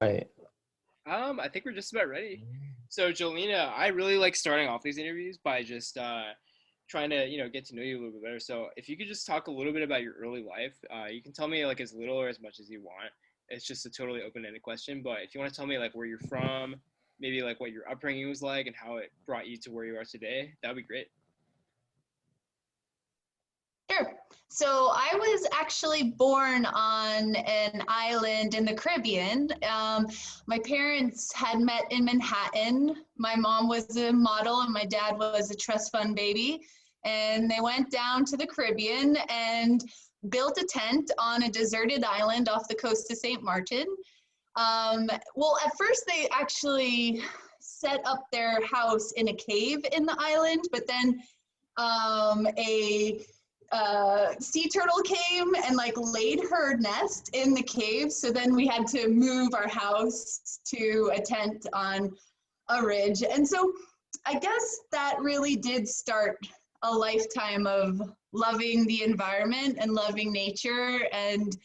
Right. I think we're just about ready. So, Jolena, I really like starting off these interviews by just trying to, get to know you a little bit better. So, if you could just talk a little bit about your early life, you can tell me like as little or as much as you want. It's just a totally open-ended question. But if you want to tell me like where you're from, maybe like what your upbringing was like and how it brought you to where you are today, that would be great. Sure. So I was actually born on an island in the Caribbean. My parents had met in Manhattan. My mom was a model and my dad was a trust fund baby. And they went down to the Caribbean and built a tent on a deserted island off the coast of St. Martin. Well, at first they actually set up their house in a cave in the island, but then a sea turtle came and like laid her nest in the cave. So then we had to move our house to a tent on a ridge. And so I guess that really did start a lifetime of loving the environment and loving nature and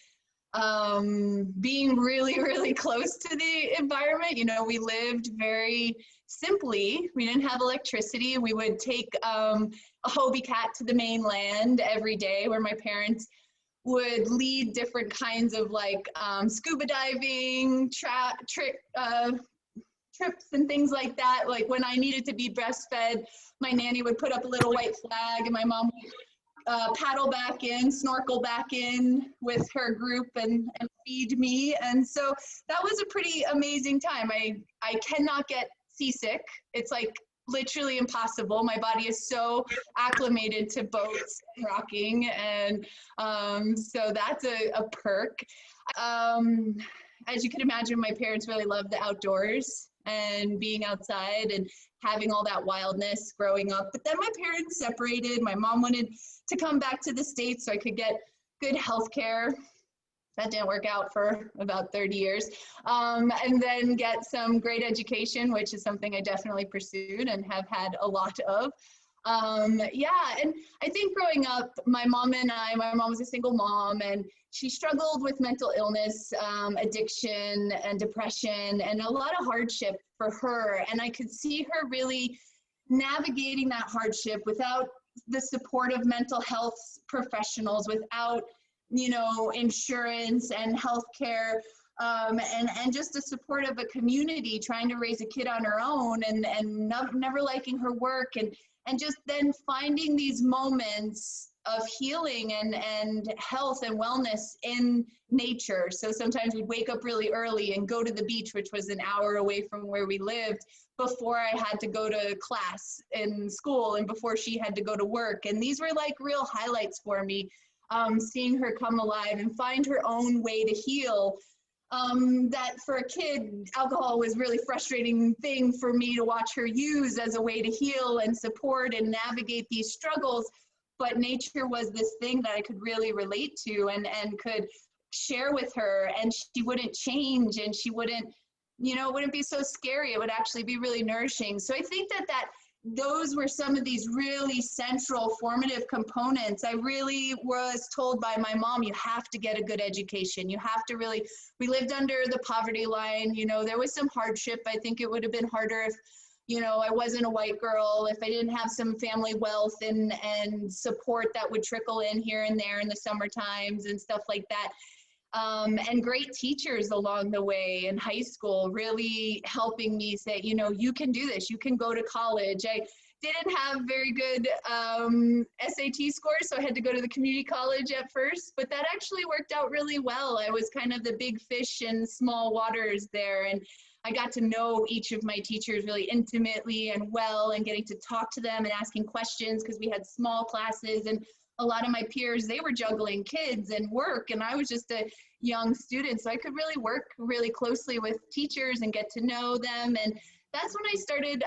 being really, really close to the environment. You know, we lived very simply. We didn't have electricity. We would take a Hobie cat to the mainland every day where my parents would lead different kinds of like scuba diving, trips and things like that. Like when I needed to be breastfed, my nanny would put up a little white flag and my mom would paddle back in, snorkel back in with her group and feed me. And so that was a pretty amazing time. I cannot get seasick. It's like literally impossible. My body is so acclimated to boats and rocking. And so that's a perk. As you can imagine, my parents really loved the outdoors and being outside and having all that wildness growing up. But then my parents separated. My mom wanted to come back to the States so I could get good health care. That didn't work out for about 30 years. And then get some great education, which is something I definitely pursued and have had a lot of. Yeah, and I think growing up, my mom was a single mom and she struggled with mental illness, addiction and depression and a lot of hardship for her. And I could see her really navigating that hardship without the support of mental health professionals, without, insurance and healthcare, and just the support of a community, trying to raise a kid on her own and never liking her work and just then finding these moments of healing and health and wellness in nature. So sometimes we'd wake up really early and go to the beach, which was an hour away from where we lived, before I had to go to class in school and before she had to go to work. And these were like real highlights for me, seeing her come alive and find her own way to heal. That for a kid, alcohol was really frustrating thing for me to watch her use as a way to heal and support and navigate these struggles. But nature was this thing that I could really relate to and could share with her, and she wouldn't change and she wouldn't, it wouldn't be so scary. It would actually be really nourishing. So I think that those were some of these really central formative components. I really was told by my mom, you have to get a good education. You have to really, we lived under the poverty line. There was some hardship. I think it would have been harder if, I wasn't a white girl, if I didn't have some family wealth and support that would trickle in here and there in the summer times and stuff like that. And great teachers along the way in high school really helping me say, you can do this, you can go to college. I didn't have very good SAT scores, so I had to go to the community college at first, but that actually worked out really well. I was kind of the big fish in small waters there, and I got to know each of my teachers really intimately and well, and getting to talk to them and asking questions because we had small classes, and a lot of my peers, they were juggling kids and work, and I was just a young student. So I could really work really closely with teachers and get to know them. And that's when I started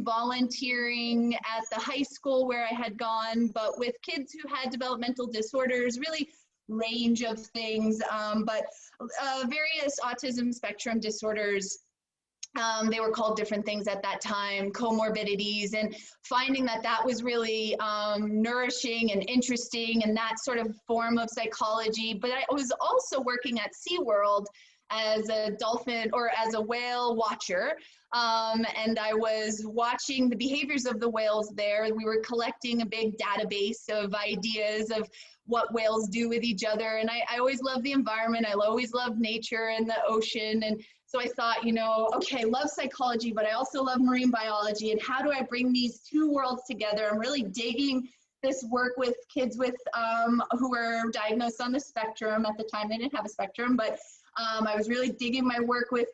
volunteering at the high school where I had gone, but with kids who had developmental disorders, really range of things, but various autism spectrum disorders. They were called different things at that time, comorbidities, and finding that was really nourishing and interesting and that sort of form of psychology. But I was also working at SeaWorld as a dolphin or as a whale watcher. And I was watching the behaviors of the whales there. We were collecting a big database of ideas of what whales do with each other. And I always love the environment. I always love nature and the ocean. And so I thought, you know, okay, love psychology, but I also love marine biology. And how do I bring these two worlds together? I'm really digging this work with kids with who were diagnosed on the spectrum. At the time, they didn't have a spectrum, but I was really digging my work with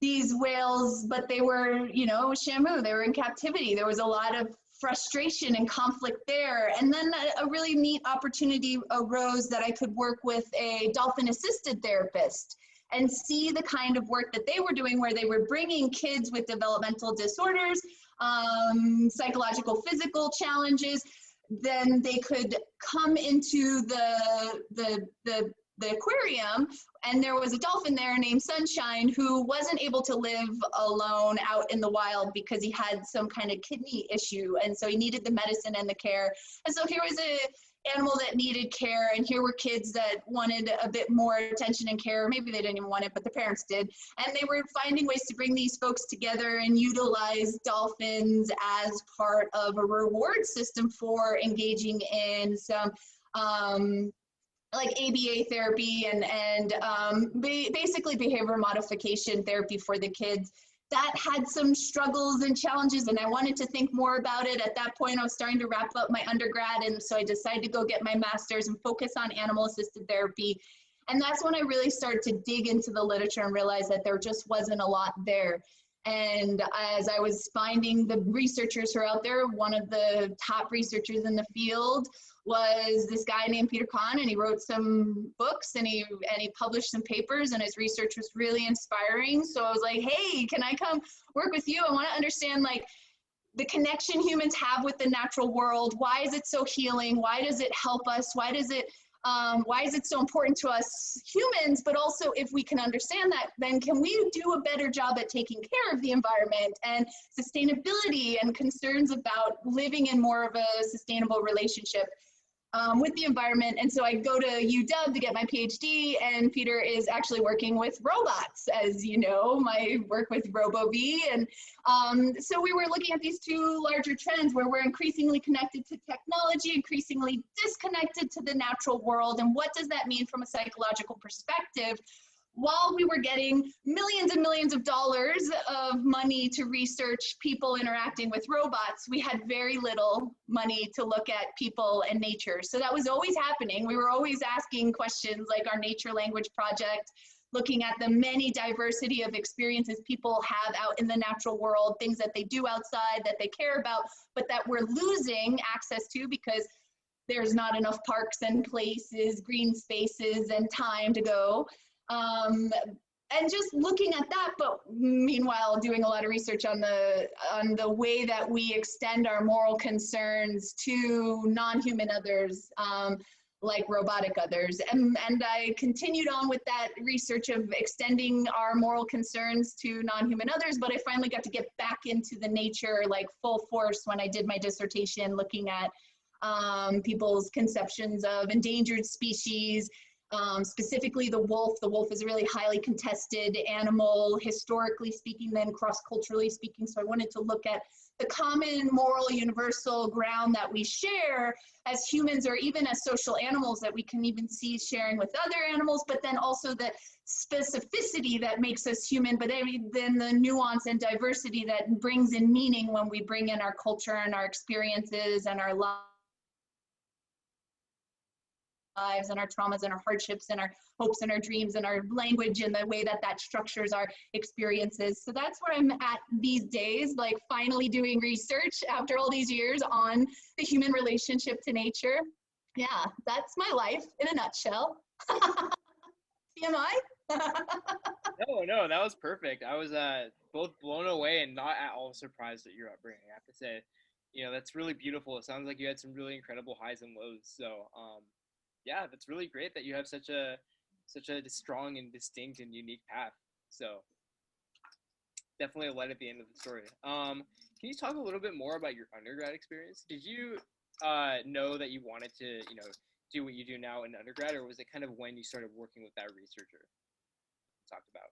these whales, but they were, you know, Shamu, they were in captivity. There was a lot of frustration and conflict there. And then a really neat opportunity arose that I could work with a dolphin assisted therapist and see the kind of work that they were doing, where they were bringing kids with developmental disorders, psychological, physical challenges. Then they could come into the aquarium, and there was a dolphin there named Sunshine who wasn't able to live alone out in the wild because he had some kind of kidney issue, and so he needed the medicine and the care. And so here was a animal that needed care, and here were kids that wanted a bit more attention and care. Maybe they didn't even want it, but the parents did. And they were finding ways to bring these folks together and utilize dolphins as part of a reward system for engaging in some like ABA therapy and basically behavior modification therapy for the kids. That had some struggles and challenges, and I wanted to think more about it. At that point, I was starting to wrap up my undergrad, and so I decided to go get my master's and focus on animal-assisted therapy. And that's when I really started to dig into the literature and realize that there just wasn't a lot there. And as I was finding the researchers who are out there, one of the top researchers in the field was this guy named Peter Kahn, and he wrote some books and he published some papers, and his research was really inspiring. So I was like, hey, can I come work with you? I want to understand like the connection humans have with the natural world. Why is it so healing? Why does it help us? Why is it so important to us humans? But also, if we can understand that, then can we do a better job at taking care of the environment and sustainability and concerns about living in more of a sustainable relationship with the environment? And so I go to UW to get my PhD, and Peter is actually working with robots, as you know, my work with RoboBee. And so we were looking at these two larger trends where we're increasingly connected to technology, increasingly disconnected to the natural world. And what does that mean from a psychological perspective? While we were getting millions and millions of dollars of money to research people interacting with robots, we had very little money to look at people and nature. So that was always happening. We were always asking questions like our Nature Language Project, looking at the many diversity of experiences people have out in the natural world, things that they do outside that they care about, but that we're losing access to because there's not enough parks and places, green spaces, and time to go. And just looking at that, but meanwhile doing a lot of research on the way that we extend our moral concerns to non-human others, like robotic others. And I continued on with that research of extending our moral concerns to non-human others, but I finally got to get back into the nature like full force when I did my dissertation, looking at people's conceptions of endangered species, specifically the wolf. The wolf is a really highly contested animal, historically speaking, then cross-culturally speaking. So I wanted to look at the common moral universal ground that we share as humans, or even as social animals, that we can even see sharing with other animals, but then also the specificity that makes us human, but then the nuance and diversity that brings in meaning when we bring in our culture and our experiences and our lives and our traumas and our hardships and our hopes and our dreams and our language and the way that that structures our experiences. So that's where I'm at these days, like finally doing research after all these years on the human relationship to nature. Yeah, that's my life in a nutshell. TMI? No, that was perfect. I was both blown away and not at all surprised at your upbringing. I have to say, that's really beautiful. It sounds like you had some really incredible highs and lows. So, yeah, that's really great that you have such a strong and distinct and unique path. So definitely a light at the end of the story. Can you talk a little bit more about your undergrad experience? Did you know that you wanted to, do what you do now in undergrad, or was it kind of when you started working with that researcher? talked about?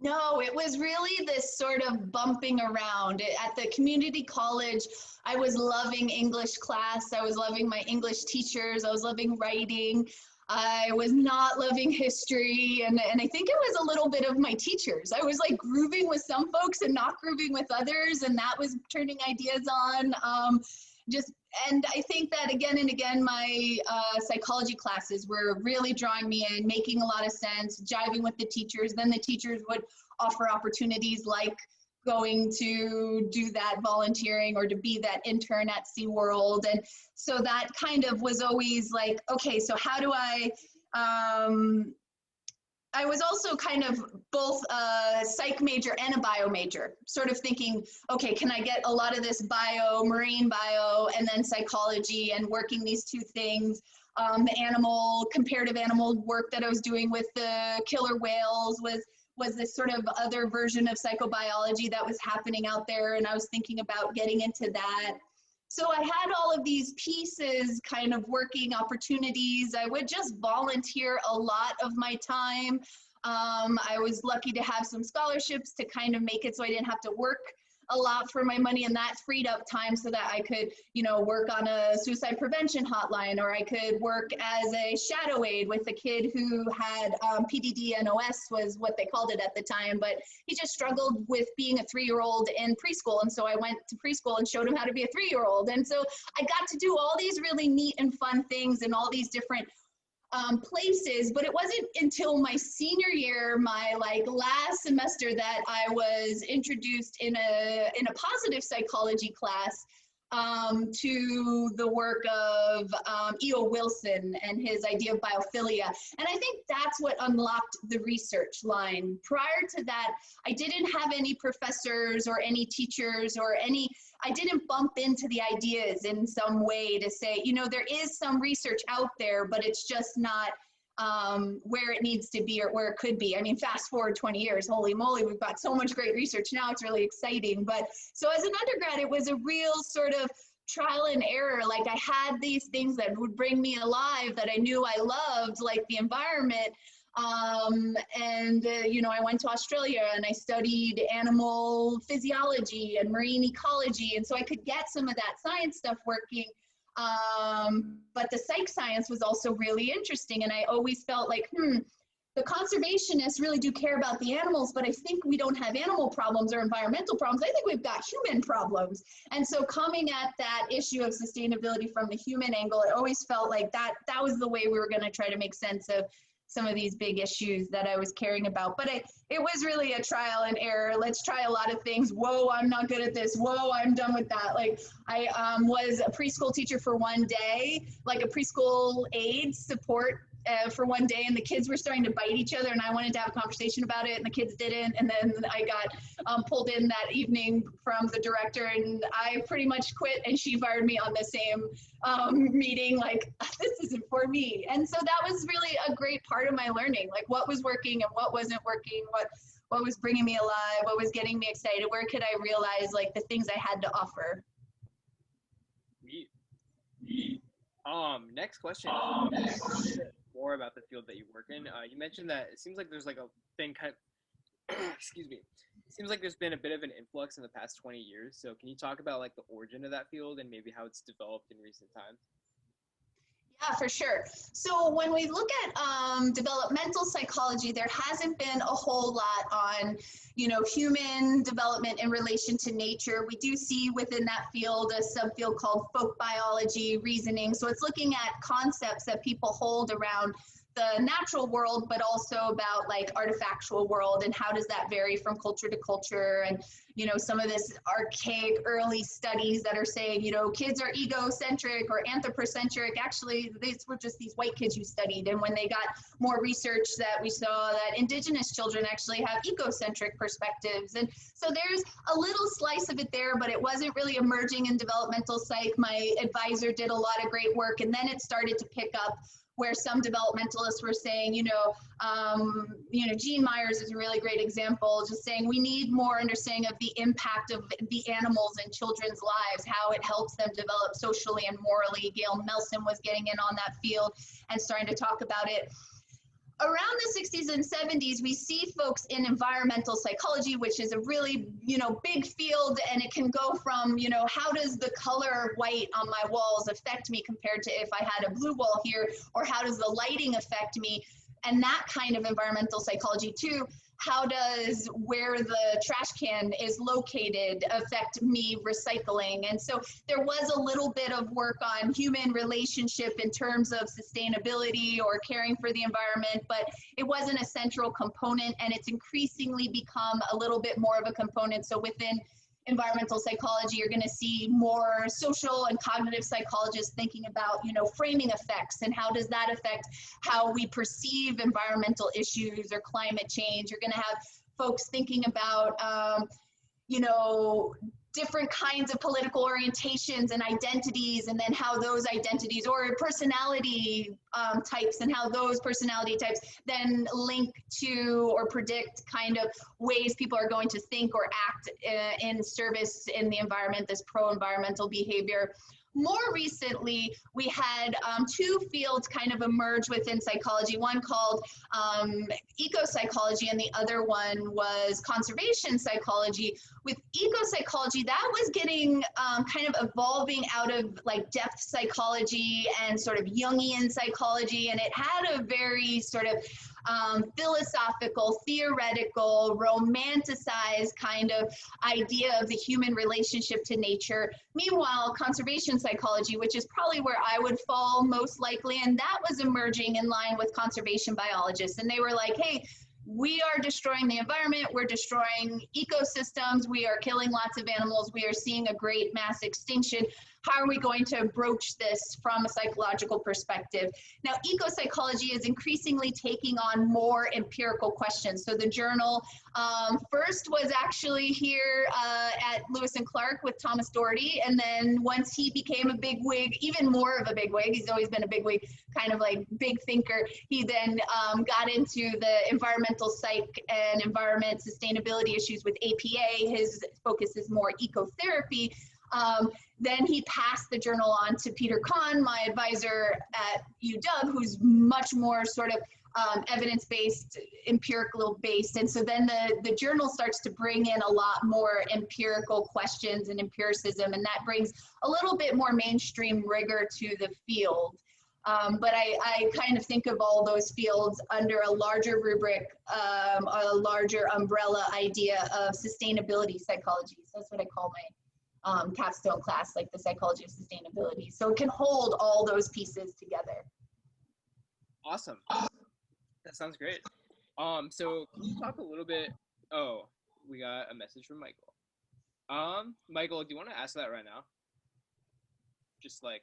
No, it was really this sort of bumping around. At the community college, I was loving English class. I was loving my English teachers. I was loving writing. I was not loving history. And I think it was a little bit of my teachers. I was like grooving with some folks and not grooving with others. And that was turning ideas on. And I think that again and again, my psychology classes were really drawing me in, making a lot of sense, jiving with the teachers. Then the teachers would offer opportunities like going to do that volunteering or to be that intern at SeaWorld. And so that kind of was always like, okay, so how do I was also kind of both a psych major and a bio major, sort of thinking, okay, can I get a lot of this bio, marine bio, and then psychology, and working these two things. The comparative animal work that I was doing with the killer whales was this sort of other version of psychobiology that was happening out there, and I was thinking about getting into that. So I had all of these pieces, kind of working opportunities. I would just volunteer a lot of my time. I was lucky to have some scholarships to kind of make it so I didn't have to work a lot for my money, and that freed up time so that I could, work on a suicide prevention hotline, or I could work as a shadow aide with a kid who had PDD-NOS was what they called it at the time, but he just struggled with being a 3-year-old in preschool. And so I went to preschool and showed him how to be a 3-year-old. And so I got to do all these really neat and fun things in all these different places, but it wasn't until my senior year, my last semester, that I was introduced in a positive psychology class to the work of E.O. Wilson and his idea of biophilia. And I think that's what unlocked the research line. Prior to that, I didn't have any professors or any teachers or I didn't bump into the ideas in some way to say, there is some research out there, but it's just not where it needs to be or where it could be. I mean, fast forward 20 years, holy moly, we've got so much great research now. It's really exciting. But so as an undergrad, it was a real sort of trial and error. Like I had these things that would bring me alive that I knew I loved, like the environment. I went to Australia and I studied animal physiology and marine ecology. And so I could get some of that science stuff working. But the psych science was also really interesting. And I always felt like, the conservationists really do care about the animals, but I think we don't have animal problems or environmental problems. I think we've got human problems. And so coming at that issue of sustainability from the human angle, it always felt like that was the way we were going to try to make sense of some of these big issues that I was caring about. But it was really a trial and error. Let's try a lot of things. Whoa, I'm not good at this. Whoa, I'm done with that. Like I was a preschool teacher for one day, like a preschool aide support for one day, and the kids were starting to bite each other, and I wanted to have a conversation about it, and the kids didn't. And then I got pulled in that evening from the director, and I pretty much quit, and she fired me on the same meeting, like, this isn't for me. And so that was really a great part of my learning, like what was working and what wasn't working, what was bringing me alive, what was getting me excited, where could I realize like the things I had to offer. Next question. More about the field that you work in. You mentioned that it seems like there's like a thing kind of excuse me. It seems like there's been a bit of an influx in the past 20 years. So can you talk about like the origin of that field and maybe how it's developed in recent times? Yeah, for sure. So when we look at developmental psychology, there hasn't been a whole lot on, human development in relation to nature. We do see within that field a subfield called folk biology, reasoning. So it's looking at concepts that people hold around the natural world, but also about like artifactual world and how does that vary from culture to culture. And, some of this archaic early studies that are saying, kids are egocentric or anthropocentric. Actually, these were just these white kids you studied. And when they got more research, that we saw that indigenous children actually have egocentric perspectives. And so there's a little slice of it there, but it wasn't really emerging in developmental psych. My advisor did a lot of great work, and then it started to pick up where some developmentalists were saying, Gene Myers is a really great example, just saying we need more understanding of the impact of the animals in children's lives, how it helps them develop socially and morally. Gail Nelson was getting in on that field and starting to talk about it. around the 60s and 70s, we see folks in environmental psychology, which is a really, big field, and it can go from, how does the color white on my walls affect me compared to if I had a blue wall here, or how does the lighting affect me? And that kind of environmental psychology too. How does where the trash can is located affect me recycling? And so there was a little bit of work on human relationship in terms of sustainability or caring for the environment, but it wasn't a central component, and it's increasingly become a little bit more of a component. So within environmental psychology, you're going to see more social and cognitive psychologists thinking about, framing effects and how does that affect how we perceive environmental issues or climate change. You're going to have folks thinking about, different kinds of political orientations and identities, and then how those identities or personality types and how those personality types then link to or predict kind of ways people are going to think or act in service in the environment, this pro-environmental behavior. More recently, we had two fields kind of emerge within psychology, one called eco-psychology and the other one was conservation psychology. With eco-psychology, that was getting kind of evolving out of like depth psychology and sort of Jungian psychology, and it had a very sort of philosophical, theoretical, romanticized kind of idea of the human relationship to nature. Meanwhile, conservation psychology, which is probably where I would fall most likely, and that was emerging in line with conservation biologists. And they were like, hey, we are destroying the environment, we're destroying ecosystems, we are killing lots of animals, we are seeing a great mass extinction. How are we going to broach this from a psychological perspective? Now, eco-psychology is increasingly taking on more empirical questions. So the journal first was actually here at Lewis and Clark with Thomas Doherty, and then once he became a bigwig, even more of a bigwig, he's always been a bigwig, kind of like big thinker, he then got into the environmental psych and environment sustainability issues with APA. His focus is more ecotherapy. Then he passed the journal on to Peter Kahn, my advisor at UW, who's much more sort of evidence-based, empirical-based. And so then the journal starts to bring in a lot more empirical questions and empiricism, and that brings a little bit more mainstream rigor to the field. But I kind of think of all those fields under a larger rubric, a larger umbrella idea of sustainability psychology. So that's what I call my capstone class, like the psychology of sustainability. So it can hold all those pieces together. Awesome. That sounds great. So can you talk a little bit? Oh, we got a message from Michael. Michael, do you want to ask that right now? Just like.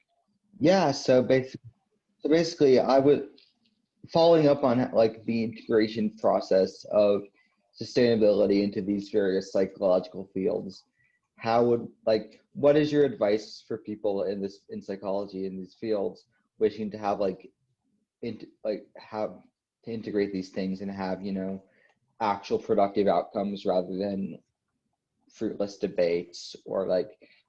Yeah. So basically, I would following up on like the integration process of sustainability into these various psychological fields. What is your advice for people in psychology in these fields wishing to have have to integrate these things and have, actual productive outcomes rather than fruitless debates or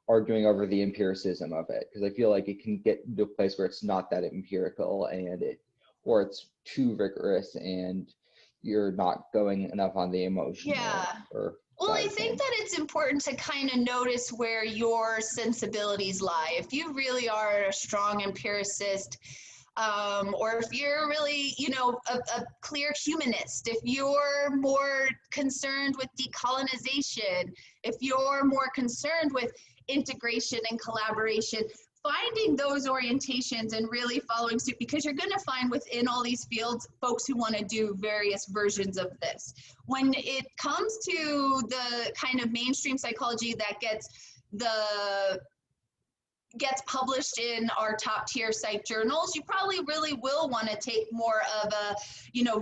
arguing over the empiricism of it? Because I feel like it can get to a place where it's not that empirical or it's too rigorous and you're not going enough on the emotional. Yeah. Well, I think that it's important to kind of notice where your sensibilities lie. If you really are a strong empiricist, or if you're really, a clear humanist, if you're more concerned with decolonization, if you're more concerned with integration and collaboration, finding those orientations and really following suit, because you're going to find within all these fields folks who want to do various versions of this. When it comes to the kind of mainstream psychology that gets published in our top tier psych journals, you probably really will want to take more of a,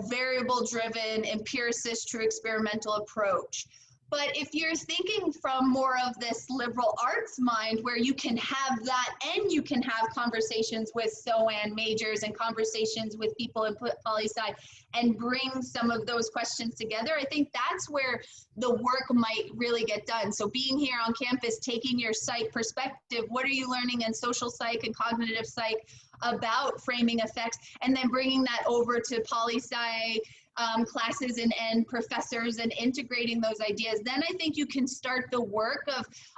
variable driven empiricist true experimental approach. But if you're thinking from more of this liberal arts mind where you can have that and you can have conversations with SOAN majors and conversations with people in poli-sci and bring some of those questions together, I think that's where the work might really get done. So being here on campus, taking your psych perspective, what are you learning in social psych and cognitive psych? about framing effects, and then bringing that over to poli-sci classes and professors and integrating those ideas, then I think you can start the work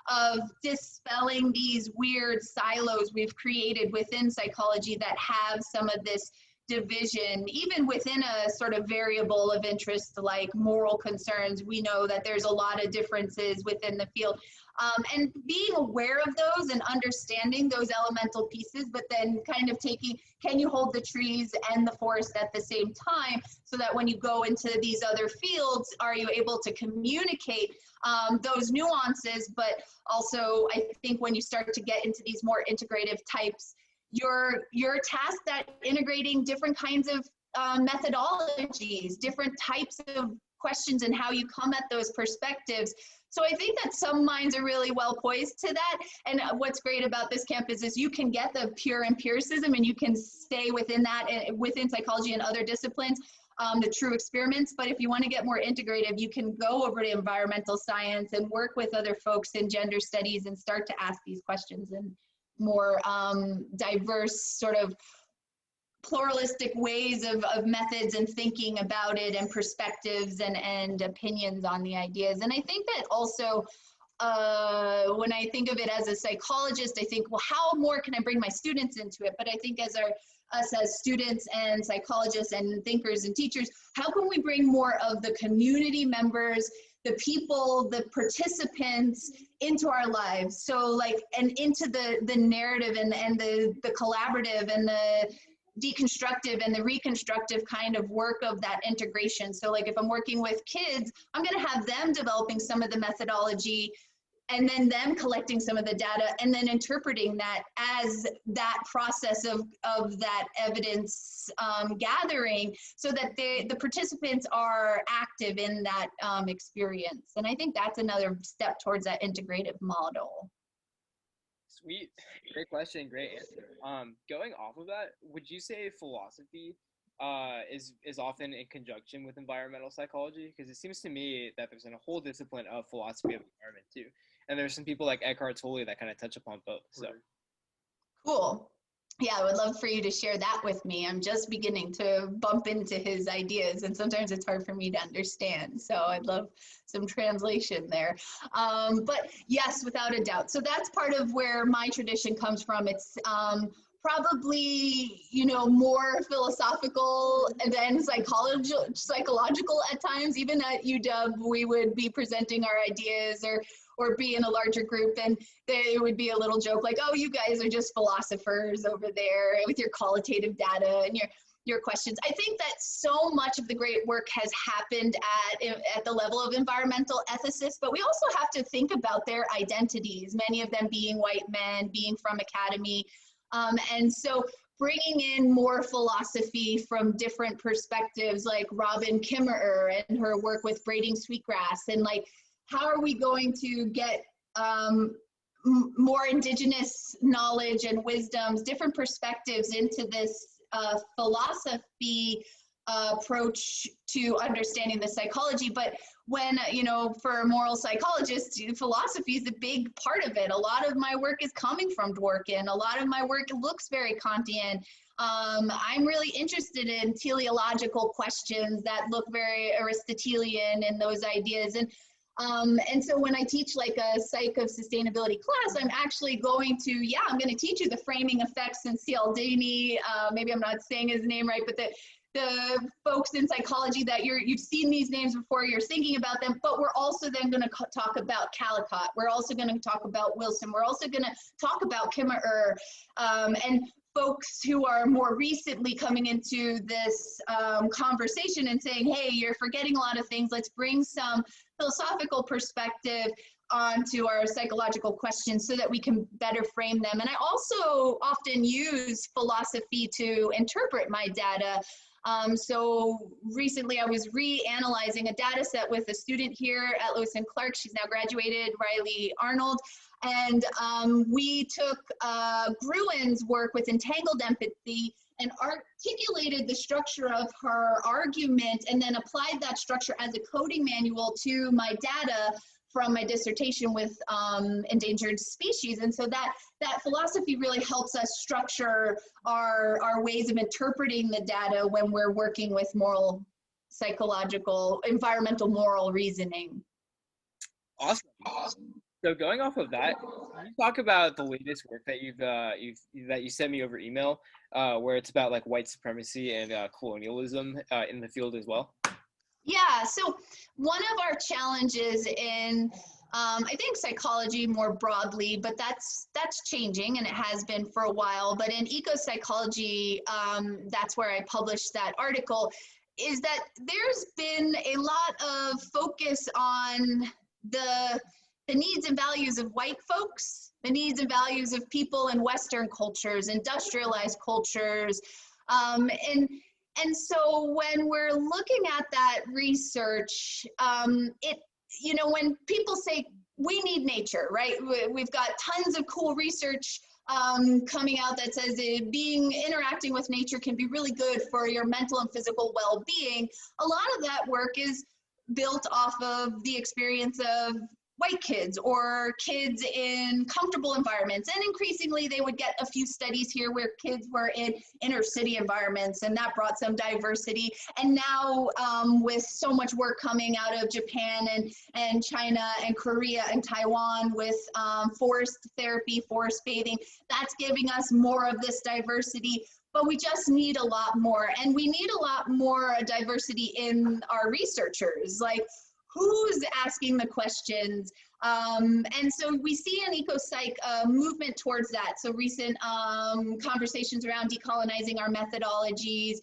of dispelling these weird silos we've created within psychology that have some of this division, even within a sort of variable of interest like moral concerns. We know that there's a lot of differences within the field. And being aware of those and understanding those elemental pieces, but then kind of taking, can you hold the trees and the forest at the same time, so that when you go into these other fields, are you able to communicate those nuances? But also, I think when you start to get into these more integrative types, you're tasked at integrating different kinds of methodologies, different types of questions, and how you come at those perspectives. So I think that some minds are really well poised to that. And what's great about this campus is you can get the pure empiricism, and you can stay within that, within psychology and other disciplines, the true experiments. But if you want to get more integrative, you can go over to environmental science and work with other folks in gender studies and start to ask these questions in more diverse, sort of pluralistic ways of methods and thinking about it, and perspectives and opinions on the ideas. And I think that also, when I think of it as a psychologist, I think, well, how more can I bring my students into it? But I think as us as students and psychologists and thinkers and teachers, how can we bring more of the community members, the people, the participants into our lives? So like, and into the narrative and the collaborative and the deconstructive and the reconstructive kind of work of that integration. So like if I'm working with kids, I'm going to have them developing some of the methodology, and then them collecting some of the data, and then interpreting that as that process of that evidence gathering, so that the participants are active in that experience. And I think that's another step towards that integrative model. Sweet. Great question. Great answer. Going off of that, would you say philosophy is often in conjunction with environmental psychology? Because it seems to me that there's a whole discipline of philosophy of environment too. And there's some people like Eckhart Tolle that kind of touch upon both. So cool. Yeah, I would love for you to share that with me. I'm just beginning to bump into his ideas, and sometimes it's hard for me to understand. So I'd love some translation there. But yes, without a doubt. So that's part of where my tradition comes from. It's probably, you know, more philosophical than psychological at times. Even at UW, we would be presenting our ideas or be in a larger group, and it would be a little joke like, oh, you guys are just philosophers over there with your qualitative data and your questions. I think that so much of the great work has happened at the level of environmental ethicists, but we also have to think about their identities, many of them being white men, being from academy. And so bringing in more philosophy from different perspectives, like Robin Kimmerer and her work with braiding sweetgrass, and like, how are we going to get more indigenous knowledge and wisdoms, different perspectives into this philosophy approach to understanding the psychology? But when, you know, for moral psychologists, philosophy is a big part of it. A lot of my work is coming from Dworkin. A lot of my work looks very Kantian. I'm really interested in teleological questions that look very Aristotelian and those ideas. And so when I teach like a Psych of Sustainability class, I'm actually going to, I'm going to teach you the framing effects in Cialdini. Maybe I'm not saying his name right, but the folks in psychology that you've seen these names before, you're thinking about them, but we're also then going to talk about Callicott. We're also going to talk about Wilson. We're also going to talk about Kimmerer, and folks who are more recently coming into this conversation and saying, hey, you're forgetting a lot of things. Let's bring some philosophical perspective onto our psychological questions so that we can better frame them. And I also often use philosophy to interpret my data. So recently I was reanalyzing a data set with a student here at Lewis and Clark. She's now graduated, Riley Arnold. And we took Gruen's work with entangled empathy and articulated the structure of her argument, and then applied that structure as a coding manual to my data from my dissertation with endangered species. And so that philosophy really helps us structure our ways of interpreting the data when we're working with moral, psychological, environmental moral reasoning. Awesome. So going off of that, can you talk about the latest work that you sent me over email, where it's about like white supremacy and colonialism in the field as well? Yeah, so one of our challenges in, I think psychology more broadly, but that's changing and it has been for a while, but in eco-psychology, that's where I published that article, is that there's been a lot of focus on the needs and values of white folks, the needs and values of people in Western cultures, industrialized cultures, and so when we're looking at that research, when people say we need nature, right? We've got tons of cool research coming out that says interacting with nature can be really good for your mental and physical well-being. A lot of that work is built off of the experience of white kids or kids in comfortable environments. And increasingly they would get a few studies here where kids were in inner city environments, and that brought some diversity. And now with so much work coming out of Japan and China and Korea and Taiwan with forest therapy, forest bathing, that's giving us more of this diversity. But we just need a lot more. And we need a lot more diversity in our researchers. Like, who's asking the questions? And so we see an eco-psych movement towards that. So recent conversations around decolonizing our methodologies.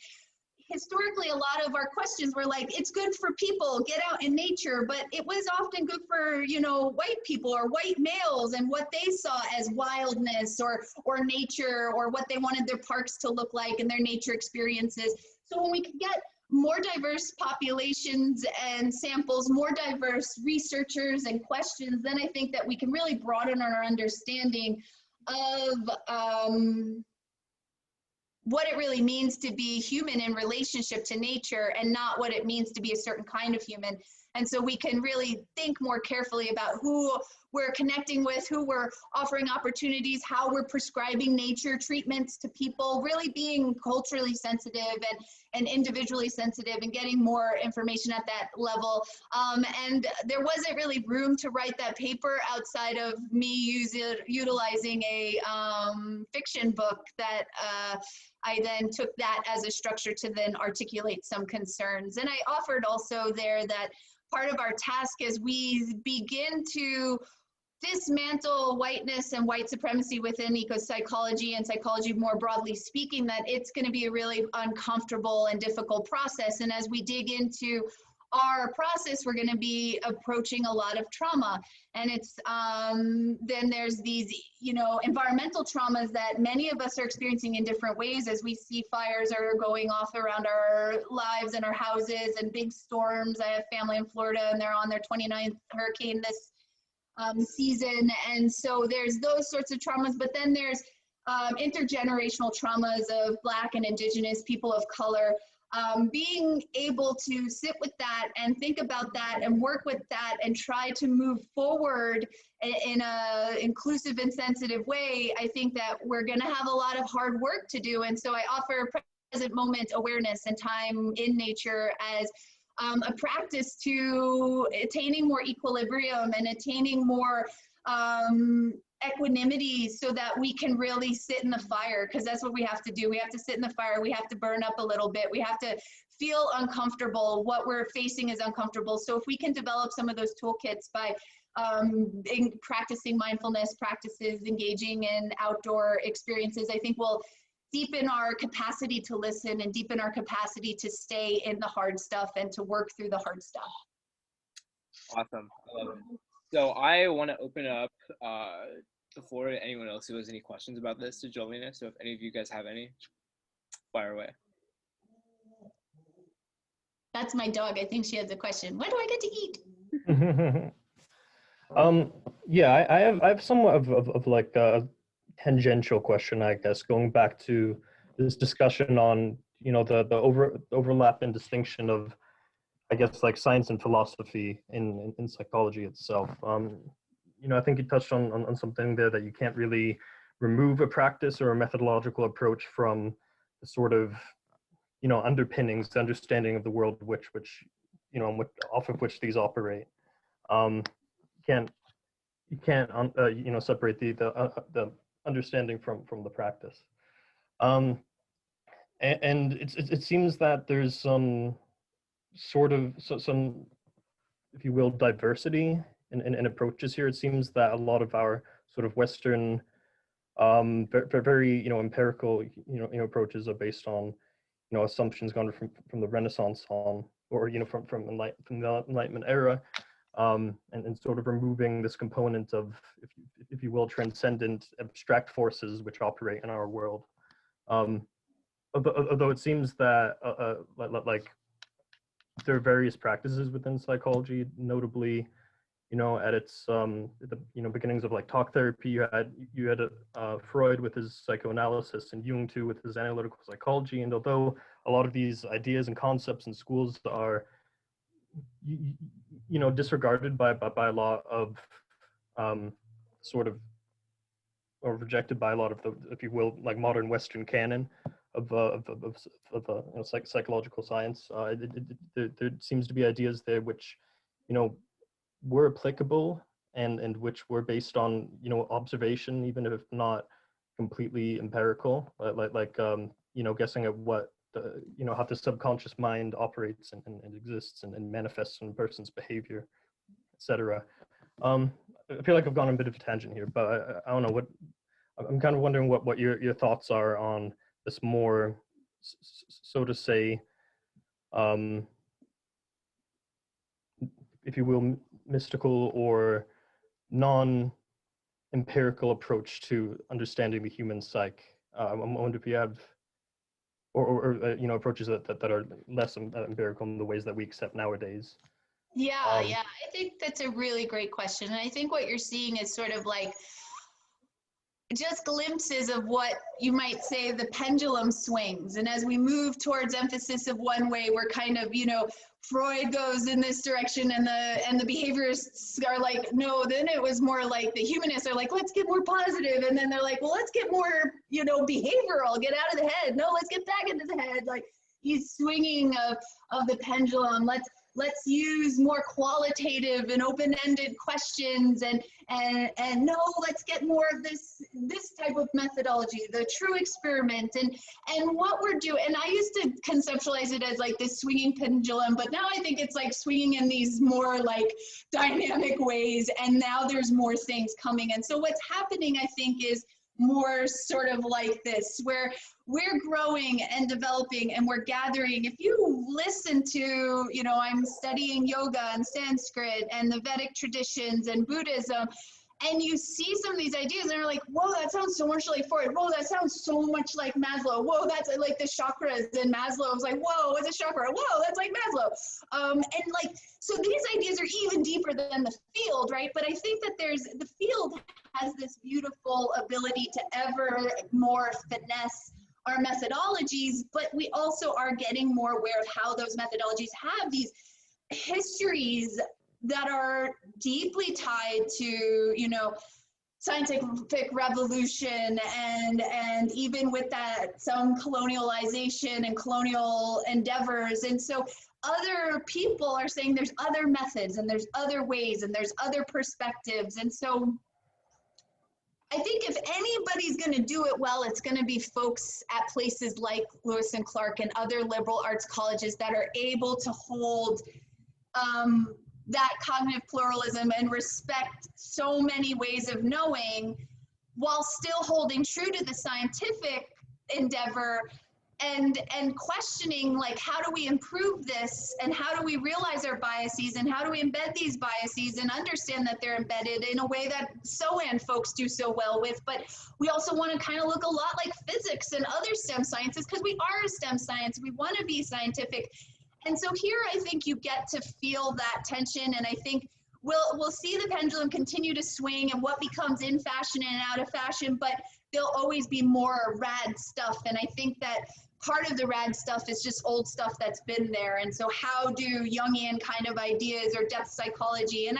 Historically, a lot of our questions were like, it's good for people, get out in nature, but it was often good for, white people or white males and what they saw as wildness or nature, or what they wanted their parks to look like and their nature experiences. So when we could get more diverse populations and samples, more diverse researchers and questions, then I think that we can really broaden our understanding of what it really means to be human in relationship to nature, and not what it means to be a certain kind of human. And so we can really think more carefully about who we're connecting with, who we're offering opportunities, how we're prescribing nature treatments to people, really being culturally sensitive and individually sensitive, and getting more information at that level. And there wasn't really room to write that paper outside of me utilizing a fiction book that I then took that as a structure to then articulate some concerns. And I offered also there that part of our task as we begin to dismantle whiteness and white supremacy within eco-psychology and psychology more broadly speaking, that it's going to be a really uncomfortable and difficult process. And as we dig into our process, we're going to be approaching a lot of trauma. And it's then there's these, environmental traumas that many of us are experiencing in different ways as we see fires are going off around our lives and our houses, and big storms. I have family in Florida and they're on their 29th hurricane this season. And so there's those sorts of traumas, but then there's intergenerational traumas of Black and Indigenous people of color. Being able to sit with that and think about that and work with that and try to move forward in a inclusive and sensitive way, I think that we're going to have a lot of hard work to do. And so I offer present moment awareness and time in nature as a practice to attaining more equilibrium and attaining more equanimity, so that we can really sit in the fire, because that's what we have to do. We have to sit in the fire. We have to burn up a little bit. We have to feel uncomfortable. What we're facing is uncomfortable. So if we can develop some of those toolkits by practicing mindfulness practices, engaging in outdoor experiences, I think we'll deepen our capacity to listen and deepen our capacity to stay in the hard stuff and to work through the hard stuff. Awesome. I love it. So I want to open up the floor to anyone else who has any questions about this to Jolina. So if any of you guys have any, fire away. That's my dog. I think she has a question. When do I get to eat? Yeah, I have somewhat of like a tangential question, I guess, going back to this discussion on, the overlap and distinction of, I guess, like science and philosophy in psychology itself. I think you touched on something there, that you can't really remove a practice or a methodological approach from the sort of, underpinnings, the understanding of the world off of which these operate. You can't separate the understanding from the practice. And it seems that there's some sort of some, if you will, diversity in approaches here. It seems that a lot of our sort of Western, very empirical approaches are based on assumptions gone from the Renaissance on, or from the Enlightenment era, and sort of removing this component of, if you will, transcendent abstract forces which operate in our world. Although it seems that like there are various practices within psychology, notably, at its beginnings of like talk therapy, you had Freud with his psychoanalysis, and Jung too with his analytical psychology. And although a lot of these ideas and concepts in schools are disregarded by a lot of sort of, or rejected by a lot of the, if you will, like modern Western canon of psychological science, there seems to be ideas there which were applicable and which were based on observation, even if not completely empirical, like guessing at what how the subconscious mind operates and exists and manifests in a person's behavior, etc. I feel like I've gone on a bit of a tangent here, but I don't know what. I'm kind of wondering what your thoughts are on this more, so to say, if you will, mystical or non-empirical approach to understanding the human psyche. I wonder if you have, or approaches that are less empirical in the ways that we accept nowadays. Yeah, I think that's a really great question. And I think what you're seeing is sort of like just glimpses of what you might say the pendulum swings. And as we move towards emphasis of one way, we're kind of, Freud goes in this direction, and the behaviorists are like, no. Then it was more like the humanists are like, let's get more positive. And then they're like, well, let's get more, behavioral, get out of the head. No, let's get back into the head. Like, he's swinging of the pendulum. Let's use more qualitative and open-ended questions, and no, let's get more of this type of methodology, the true experiment, and what we're doing. And I used to conceptualize it as like this swinging pendulum, but now I think it's like swinging in these more like dynamic ways, and now there's more things coming. And so what's happening, I think, is more sort of like this, where we're growing and developing and we're gathering. If you listen to, I'm studying yoga and Sanskrit and the Vedic traditions and Buddhism, and you see some of these ideas and you're like, whoa, that sounds so much like Freud. Whoa, that sounds so much like Maslow. Whoa, that's like the chakras. And Maslow was like, whoa, what's a chakra? Whoa, that's like Maslow. And like, so these ideas are even deeper than the field, right? But I think that the field has this beautiful ability to ever more finesse our methodologies, but we also are getting more aware of how those methodologies have these histories that are deeply tied to, scientific revolution and even with that, some colonialization and colonial endeavors. And so other people are saying there's other methods and there's other ways and there's other perspectives. And so I think if anybody's going to do it well, it's going to be folks at places like Lewis and Clark and other liberal arts colleges that are able to hold that cognitive pluralism and respect so many ways of knowing while still holding true to the scientific endeavor and questioning, like, how do we improve this, and how do we realize our biases, and how do we embed these biases and understand that they're embedded in a way that SOAN folks do so well with. But we also want to kind of look a lot like physics and other STEM sciences, because we are a STEM science. We want to be scientific. And so here I think you get to feel that tension, and I think we'll see the pendulum continue to swing and what becomes in fashion and out of fashion, but there'll always be more rad stuff. And I think that part of the rad stuff is just old stuff that's been there. And so how do Jungian kind of ideas or depth psychology, and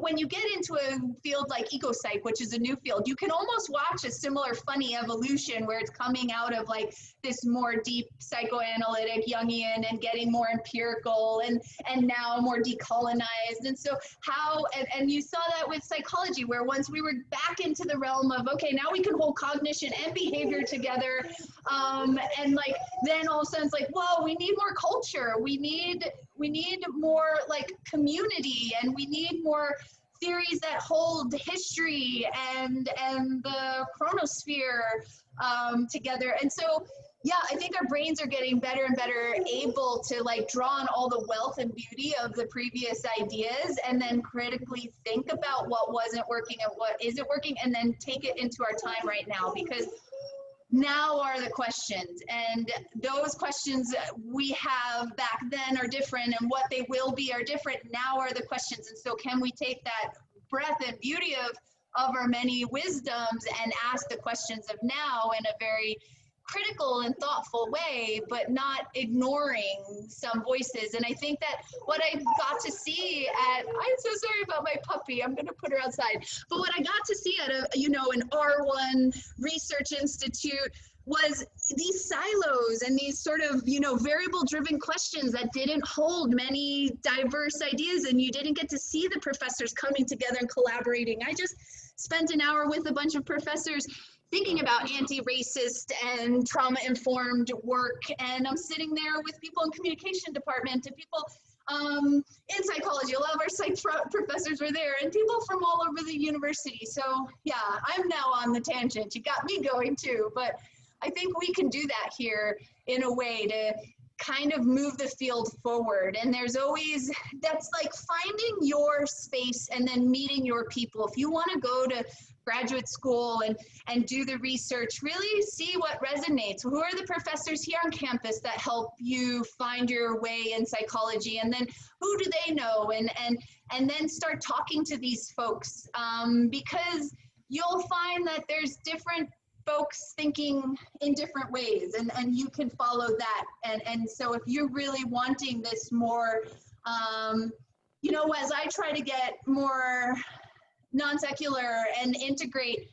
when you get into a field like ecopsych, which is a new field, you can almost watch a similar funny evolution where it's coming out of like this more deep psychoanalytic Jungian and getting more empirical and now more decolonized. And so how, and you saw that with psychology, where once we were back into the realm of, okay, now we can hold cognition and behavior together, and like then all of a sudden it's like, whoa, we need more culture, we need more like community, and we need more theories that hold history and the chronosphere together. And so yeah, I think our brains are getting better and better able to like draw on all the wealth and beauty of the previous ideas, and then critically think about what wasn't working and what isn't working, and then take it into our time right now, because now are the questions, and those questions we have back then are different, and what they will be are different. Now are the questions. And so can we take that breadth and beauty of our many wisdoms and ask the questions of now in a very critical and thoughtful way, but not ignoring some voices. And I think that what I got to see at, I'm so sorry about my puppy, I'm gonna put her outside, but what I got to see at an R1 research institute was these silos and these sort of, variable driven questions that didn't hold many diverse ideas, and you didn't get to see the professors coming together and collaborating. I just spent an hour with a bunch of professors thinking about anti-racist and trauma-informed work, and I'm sitting there with people in communication department and people in psychology. A lot of our psych professors were there, and people from all over the university. So yeah, I'm now on the tangent. You got me going too, but I think we can do that here in a way to kind of move the field forward. And there's always, that's like finding your space and then meeting your people. If you want to go to graduate school and do the research, really see what resonates. Who are the professors here on campus that help you find your way in psychology? And then who do they know? And then start talking to these folks, because you'll find that there's different folks thinking in different ways, and you can follow that. And so if you're really wanting this more, as I try to get more non-secular and integrate,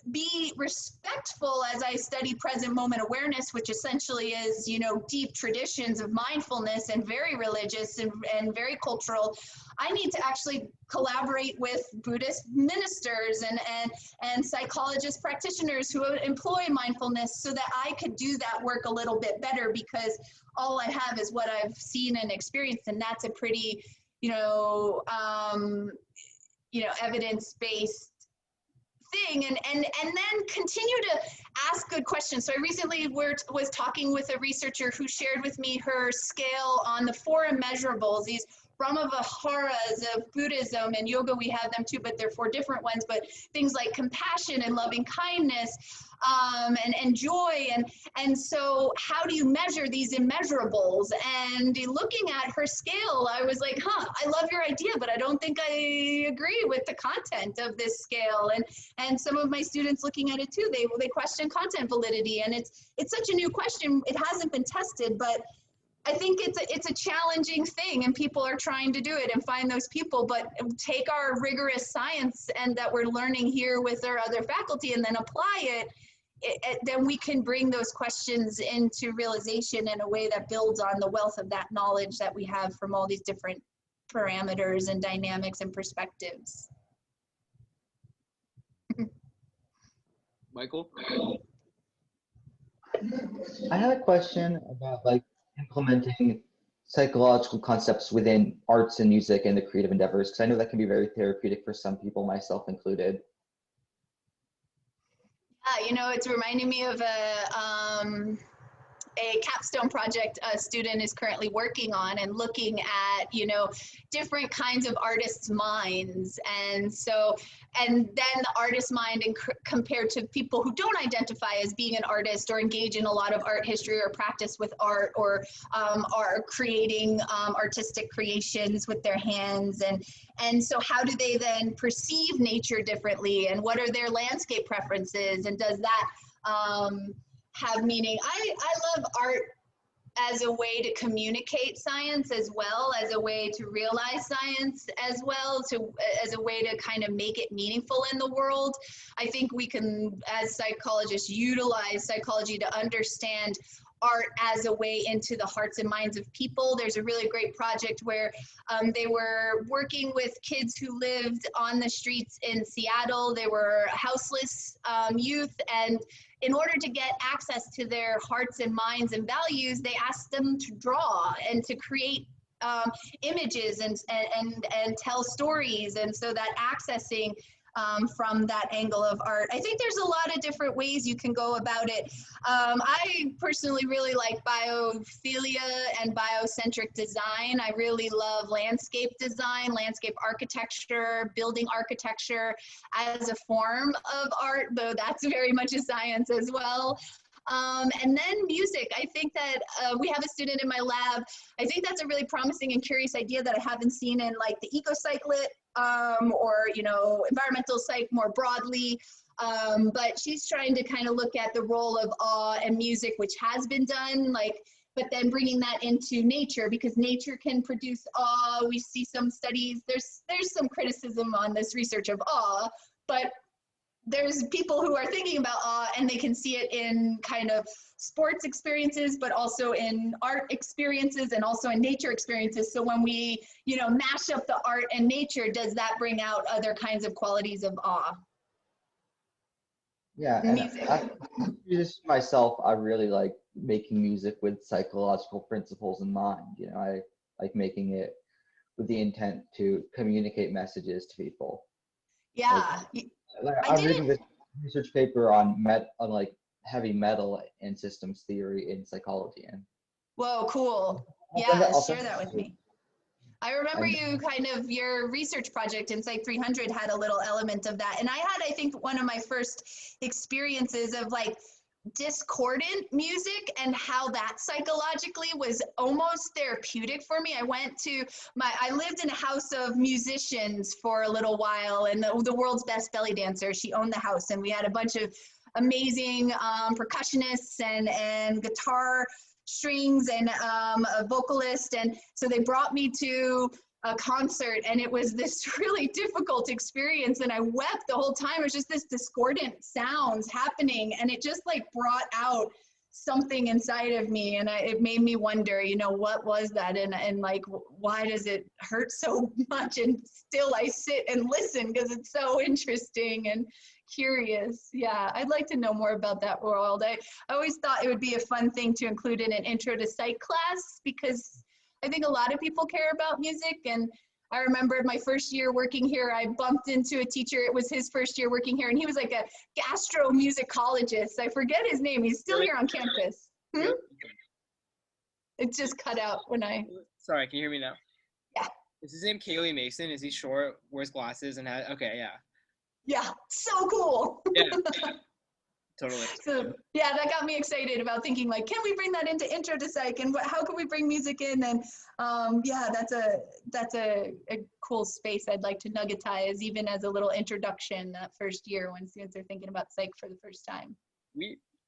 be respectful as I study present moment awareness, which essentially is, deep traditions of mindfulness and very religious and very cultural. I need to actually collaborate with Buddhist ministers and psychologist practitioners who employ mindfulness so that I could do that work a little bit better, because all I have is what I've seen and experienced, and that's a pretty, evidence-based thing, and then continue to ask good questions. So I recently was talking with a researcher who shared with me her scale on the 4 immeasurables, these Brahmaviharas of Buddhism and yoga. We have them too, but they're 4 different ones, but things like compassion and loving kindness, and joy, and so how do you measure these immeasurables? And looking at her scale, I was like, I love your idea, but I don't think I agree with the content of this scale. And some of my students looking at it too, they question content validity, and it's such a new question. It hasn't been tested, but I think it's a challenging thing, and people are trying to do it and find those people, but take our rigorous science and that we're learning here with our other faculty and then apply it, then we can bring those questions into realization in a way that builds on the wealth of that knowledge that we have from all these different parameters and dynamics and perspectives. Michael? I had a question about implementing psychological concepts within arts and music and the creative endeavors, because I know that can be very therapeutic for some people, myself included. It's reminding me of a capstone project a student is currently working on, and looking at, different kinds of artists' minds. And then the artist mind compared to people who don't identify as being an artist or engage in a lot of art history or practice with art, or are creating artistic creations with their hands. And so how do they then perceive nature differently? And what are their landscape preferences? And does that have meaning. I love art as a way to communicate science, as well as a way to realize science, as well to as a way to kind of make it meaningful in the world. I think we can, as psychologists, utilize psychology to understand art as a way into the hearts and minds of people. There's a really great project where they were working with kids who lived on the streets in Seattle. They were houseless youth, and in order to get access to their hearts and minds and values, they asked them to draw and to create images and tell stories. And so that accessing from that angle of art. I think there's a lot of different ways you can go about it. I personally really like biophilia and biocentric design. I really love landscape design, landscape architecture, building architecture as a form of art, though that's very much a science as well. And then music. I think that we have a student in my lab. I think that's a really promising and curious idea that I haven't seen in like the eco-psych lit or, you know, environmental psych more broadly. But she's trying to kind of look at the role of awe and music, which has been done, like, but then bringing that into nature, because nature can produce awe. We see some studies, there's some criticism on this research of awe, but there's people who are thinking about awe and they can see it in kind of sports experiences, but also in art experiences and also in nature experiences. So when we, you know, mash up the art and nature, does that bring out other kinds of qualities of awe? Yeah, and Music. just myself, I really like making music with psychological principles in mind. You know, I like making it with the intent to communicate messages to people. Yeah. I'm reading this research paper on like heavy metal and systems theory in psychology. And Whoa, cool. Yeah, share that with me. I remember you kind of, your research project in Psych 300 had a little element of that. And I had, I think, one of my first experiences of like discordant music and how that psychologically was almost therapeutic for me. I lived in a house of musicians for a little while, and the world's best belly dancer, she owned the house, and we had a bunch of amazing percussionists and guitar strings and a vocalist. And so they brought me to a concert, and it was this really difficult experience, and I wept the whole time. It was just this discordant sounds happening, and it just like brought out something inside of me, and it made me wonder, you know, what was that, and like, why does it hurt so much? And still I sit and listen because it's so interesting and curious. Yeah, I'd like to know more about that world. I always thought it would be a fun thing to include in an intro to psych class, because I think a lot of people care about music. And I remembered my first year working here, I bumped into a teacher. It was his first year working here, and he was like a gastromusicologist. I forget his name. He's still here on campus. It just cut out when I... Sorry, can you hear me now? Yeah. Is his name Kaylee Mason? Is he short, wears glasses, and has... Okay, yeah. Yeah, so cool. Yeah. Totally. So yeah, that got me excited about thinking like, can we bring that into intro to psych, and how can we bring music in? And yeah, that's a cool space I'd like to nuggetize, even as a little introduction that first year when students are thinking about psych for the first time.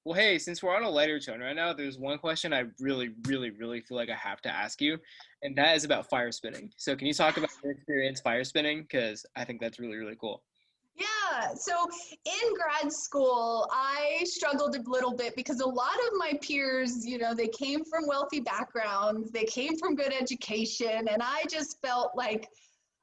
Well, hey, since we're on a lighter tone right now, there's one question I really, really, really feel like I have to ask you, and that is about fire spinning. So can you talk about your experience fire spinning? Because I think that's really, really cool. Yeah, so in grad school, I struggled a little bit because a lot of my peers, you know, they came from wealthy backgrounds, they came from good education, and I just felt like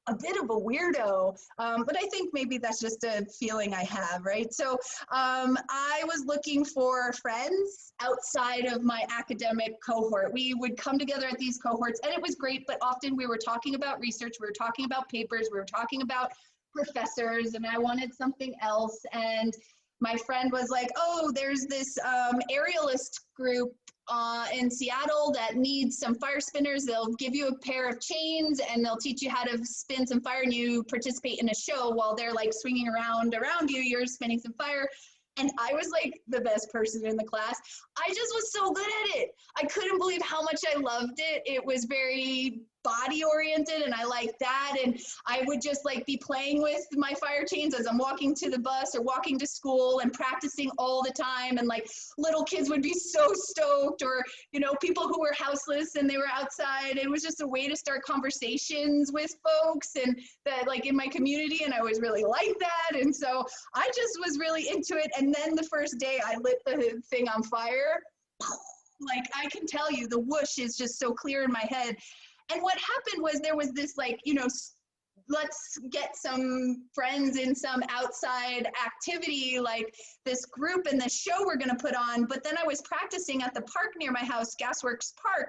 a bit of a weirdo. But I think maybe that's just a feeling I have, right? So I was looking for friends outside of my academic cohort. We would come together at these cohorts, and it was great, but often we were talking about research, we were talking about papers, we were talking about professors, and I wanted something else. And my friend was like, oh, there's this aerialist group in Seattle that needs some fire spinners. They'll give you a pair of chains and they'll teach you how to spin some fire, and you participate in a show while they're like swinging around you, you're spinning some fire. And I was like the best person in the class. I just was so good at it. I couldn't believe how much I loved it. It was very body oriented and I liked that. And I would just like be playing with my fire chains as I'm walking to the bus or walking to school and practicing all the time. And like little kids would be so stoked, or, you know, people who were houseless and they were outside. It was just a way to start conversations with folks and that like in my community. And I was really like that. And so I just was really into it. And then the first day I lit the thing on fire, like I can tell you the whoosh is just so clear in my head. And what happened was there was this like, you know, let's get some friends in some outside activity, like this group and this show we're going to put on. But then I was practicing at the park near my house, Gasworks Park.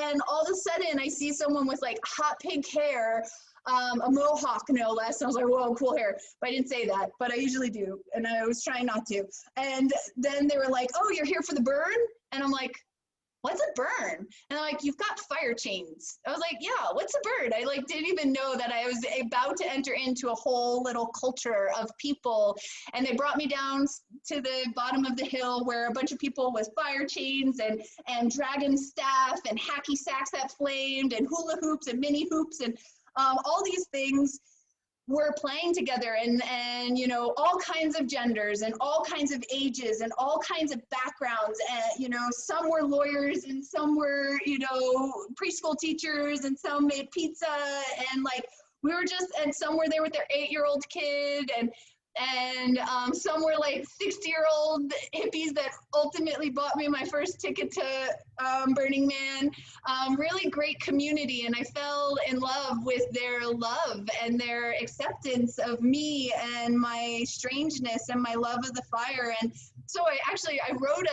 And all of a sudden I see someone with like hot pink hair, a mohawk no less. And I was like, whoa, cool hair. But I didn't say that, but I usually do. And I was trying not to. And then they were like, oh, you're here for the burn? And I'm like, what's a burn? And they're like, you've got fire chains. I was like, yeah, what's a burn? I like didn't even know that I was about to enter into a whole little culture of people. And they brought me down to the bottom of the hill where a bunch of people with fire chains and dragon staff and hacky sacks that flamed and hula hoops and mini hoops and all these things were playing together, and you know, all kinds of genders and all kinds of ages and all kinds of backgrounds, and you know, some were lawyers and some were, you know, preschool teachers and some made pizza, and like we were just, and some were there with their 8-year-old kid, and some were like 60-year-old hippies that ultimately bought me my first ticket to Burning Man. Really great community, and I fell in love with their love and their acceptance of me and my strangeness and my love of the fire. And so I wrote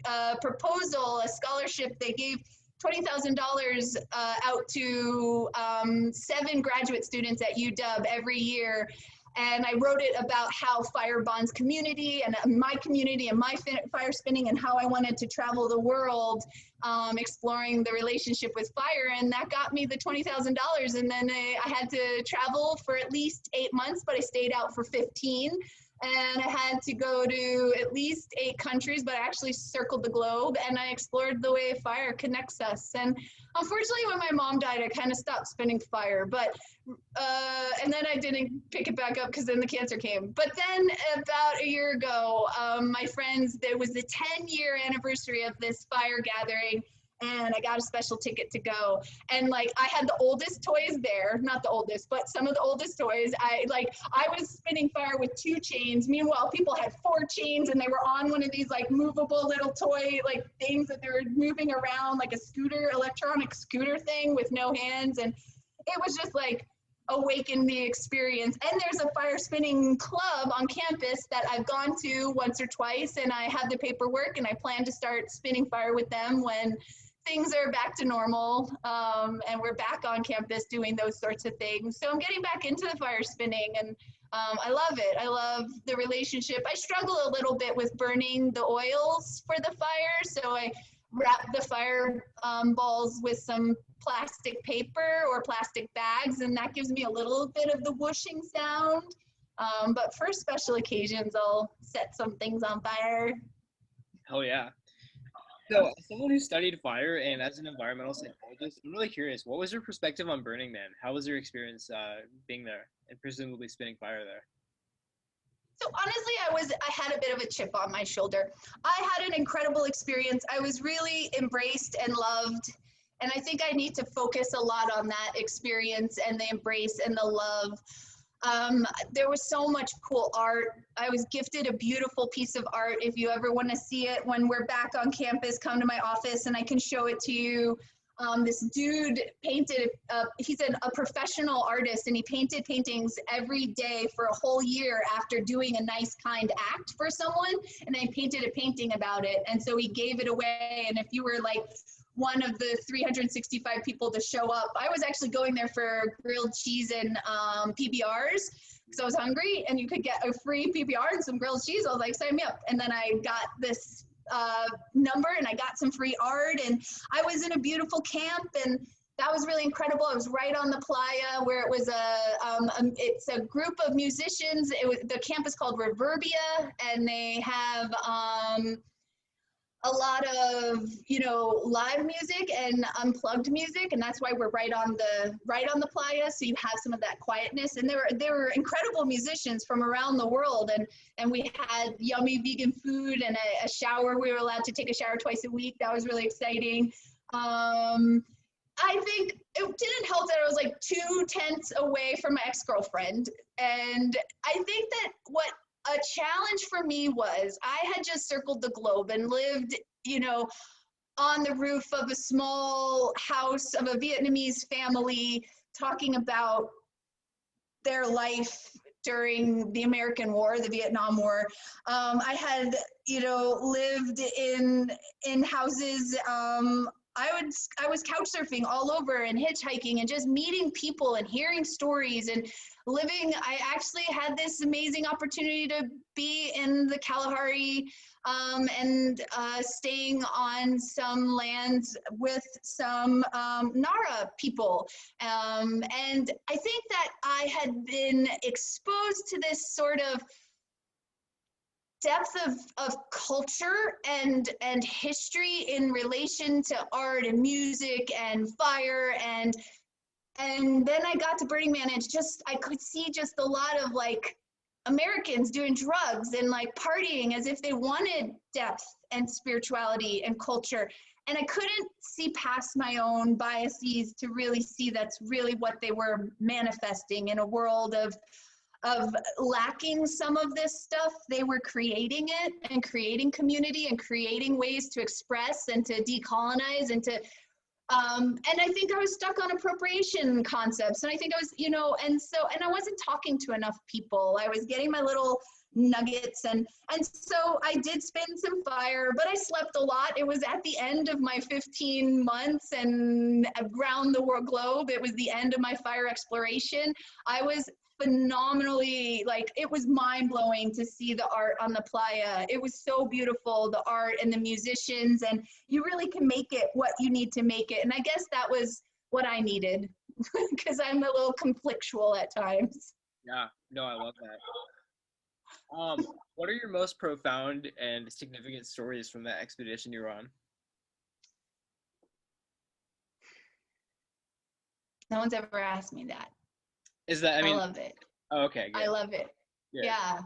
a proposal, a scholarship. They gave $20,000 out to 7 graduate students at UW every year. And I wrote it about how fire bonds community and my fire spinning, and how I wanted to travel the world exploring the relationship with fire. And that got me the $20,000. And then I had to travel for at least 8 months, but I stayed out for 15. And I had to go to at least 8 countries, but I actually circled the globe and I explored the way fire connects us. And unfortunately, when my mom died, I kind of stopped spinning fire, but, and then I didn't pick it back up because then the cancer came. But then about a year ago, my friends, there was the 10-year anniversary of this fire gathering, and I got a special ticket to go. And like, I had the oldest toys there, not the oldest, but some of the oldest toys. I was spinning fire with 2 chains. Meanwhile, people had 4 chains and they were on one of these like movable little toy, like things that they were moving around, like a scooter, electronic scooter thing with no hands. And it was just like, awaken the experience. And there's a fire spinning club on campus that I've gone to once or twice, and I have the paperwork, and I plan to start spinning fire with them when things are back to normal, and we're back on campus doing those sorts of things. So I'm getting back into the fire spinning, and I love it. I love the relationship. I struggle a little bit with burning the oils for the fire, so I wrap the fire balls with some plastic paper or plastic bags, and that gives me a little bit of the whooshing sound. But for special occasions, I'll set some things on fire. Oh yeah. So, as someone who studied fire and as an environmental psychologist, I'm really curious, what was your perspective on Burning Man? How was your experience being there and presumably spinning fire there? So honestly, I had a bit of a chip on my shoulder. I had an incredible experience. I was really embraced and loved. And I think I need to focus a lot on that experience and the embrace and the love. There was so much cool art. I was gifted a beautiful piece of art. If you ever want to see it when we're back on campus, come to my office and I can show it to you. This dude painted, he's a professional artist, and he painted paintings every day for a whole year after doing a nice, kind act for someone, and I painted a painting about it, and so he gave it away. And if you were like one of the 365 people to show up, I was actually going there for grilled cheese and PBRs, because I was hungry, and you could get a free PBR and some grilled cheese. I was like, sign me up. And then I got this number, and I got some free art, and I was in a beautiful camp, and that was really incredible. I was right on the playa where it was it's a group of musicians. The camp is called Reverbia, and they have a lot of, you know, live music and unplugged music, and that's why we're right on the playa, so you have some of that quietness. And there were incredible musicians from around the world, and we had yummy vegan food and a shower. We were allowed to take a shower twice a week. That was really exciting. I think it didn't help that I was like 2 tents away from my ex-girlfriend. And I think that what a challenge for me was, I had just circled the globe and lived, you know, on the roof of a small house of a Vietnamese family, talking about their life during the American War, the Vietnam War. I had, you know, lived in houses. I was couch surfing all over and hitchhiking and just meeting people and hearing stories and living. I actually had this amazing opportunity to be in the Kalahari and staying on some lands with some Nara people. And I think that I had been exposed to this sort of depth of culture and history in relation to art and music and fire, and then I got to Burning Man, and I could see just a lot of like Americans doing drugs and like partying as if they wanted depth and spirituality and culture, and I couldn't see past my own biases to really see that's really what they were manifesting in a world of lacking some of this stuff. They were creating it and creating community and creating ways to express and to decolonize and to, and I think I was stuck on appropriation concepts. And I think I was, you know, and I wasn't talking to enough people. I was getting my little nuggets. And so I did spin some fire, but I slept a lot. It was at the end of my 15 months and around the world globe. It was the end of my fire exploration. I was phenomenally, like, it was mind-blowing to see the art on the playa. It was so beautiful, the art and the musicians, and you really can make it what you need to make it. And I guess that was what I needed because I'm a little conflictual at times. Yeah, no, I love that. What are your most profound and significant stories from that expedition you were on? No one's ever asked me that. Is that, I mean, love it. Oh, okay, good. I love it. Good. Yeah.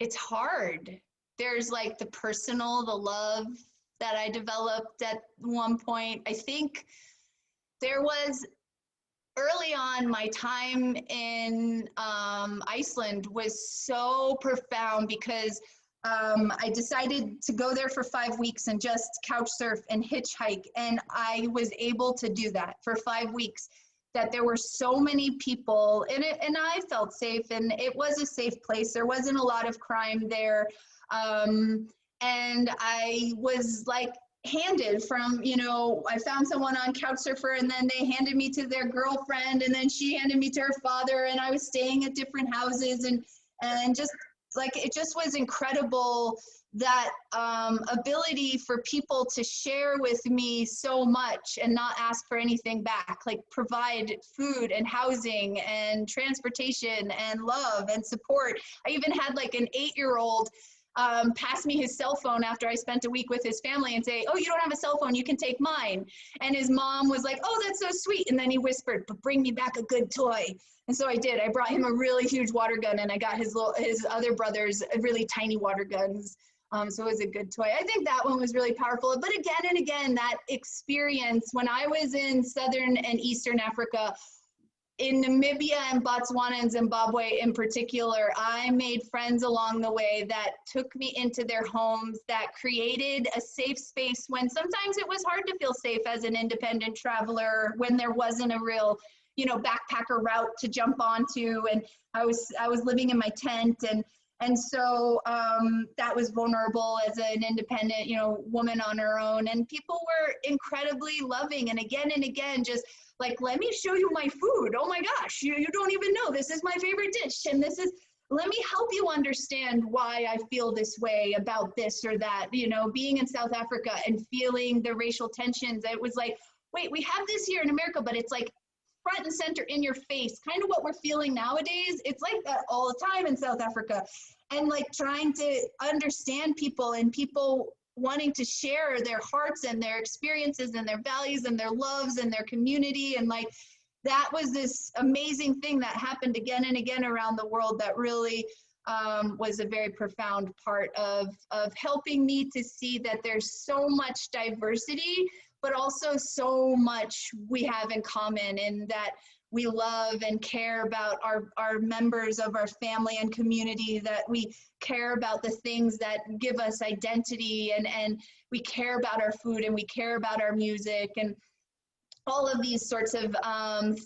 It's hard. There's like the personal, the love that I developed at one point. I think there was early on, my time in Iceland was so profound because I decided to go there for 5 weeks and just couch surf and hitchhike. And I was able to do that for 5 weeks. That there were so many people in it, and I felt safe, and it was a safe place. There wasn't a lot of crime there. And I was like handed from, you know, I found someone on Couchsurfer, and then they handed me to their girlfriend, and then she handed me to her father, and I was staying at different houses, and just like, it just was incredible, that ability for people to share with me so much and not ask for anything back, like provide food and housing and transportation and love and support. I even had like an 8-year-old pass me his cell phone after I spent a week with his family and say, "Oh, you don't have a cell phone, you can take mine." And his mom was like, "Oh, that's so sweet." And then he whispered, "But bring me back a good toy." And so I did. I brought him a really huge water gun, and I got his other brothers really tiny water guns. So it was a good toy. I think that one was really powerful. But again and again, that experience when I was in Southern and Eastern Africa, in Namibia and Botswana and Zimbabwe in particular, I made friends along the way that took me into their homes, that created a safe space when sometimes it was hard to feel safe as an independent traveler, when there wasn't a real, you know, backpacker route to jump onto, and I was living in my tent, and so that was vulnerable as an independent, you know, woman on her own. And people were incredibly loving, and again, just like, "Let me show you my food. Oh my gosh, you don't even know. This is my favorite dish. And let me help you understand why I feel this way about this or that." You know, being in South Africa and feeling the racial tensions, it was like, wait, we have this here in America, but it's like front and center in your face, kind of what we're feeling nowadays. It's like that all the time in South Africa. And like trying to understand people, and people wanting to share their hearts and their experiences and their values and their loves and their community. And like, that was this amazing thing that happened again and again around the world that really was a very profound part of helping me to see that there's so much diversity, but also so much we have in common, and that we love and care about our members of our family and community, that we care about the things that give us identity, and we care about our food, and we care about our music, and all of these sorts of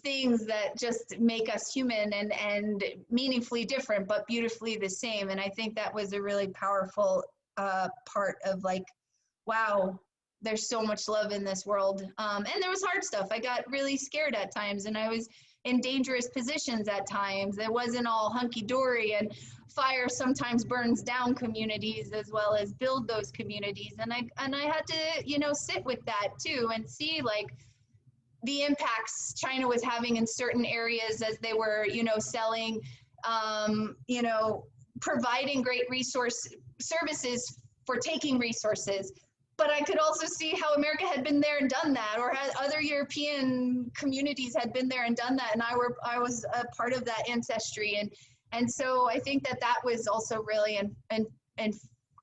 things that just make us human and meaningfully different, but beautifully the same. And I think that was a really powerful part of like, wow, there's so much love in this world. And there was hard stuff. I got really scared at times, and I was in dangerous positions at times. It wasn't all hunky-dory, and fire sometimes burns down communities as well as build those communities. And I had to, you know, sit with that too and see like the impacts China was having in certain areas as they were, you know, selling, you know, providing great services for taking resources. But I could also see how America had been there and done that, or had other European communities had been there and done that, and I was a part of that ancestry, and so I think that was also really and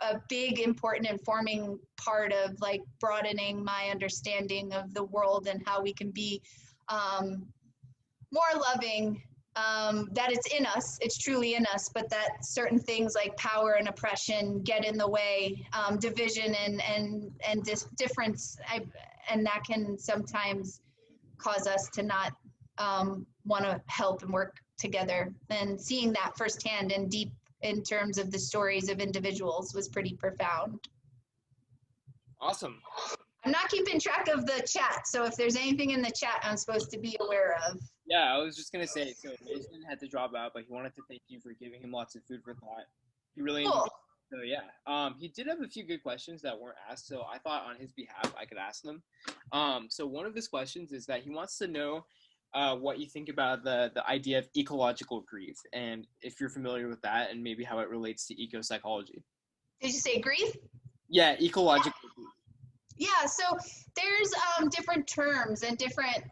a big, important, informing part of like broadening my understanding of the world and how we can be more loving. That it's in us, it's truly in us, but that certain things like power and oppression get in the way, division and difference, and that can sometimes cause us to not want to help and work together. And seeing that firsthand and deep in terms of the stories of individuals was pretty profound. Awesome. I'm not keeping track of the chat, so if there's anything in the chat I'm supposed to be aware of. Yeah, I was just gonna say, so Mason had to drop out, but he wanted to thank you for giving him lots of food for thought. He really enjoyed it. So yeah, he did have a few good questions that weren't asked, so I thought on his behalf I could ask them. So one of his questions is that he wants to know what you think about the idea of ecological grief, and if you're familiar with that, and maybe how it relates to eco-psychology. Did you say grief? Yeah, ecological grief. Yeah, so there's different terms and different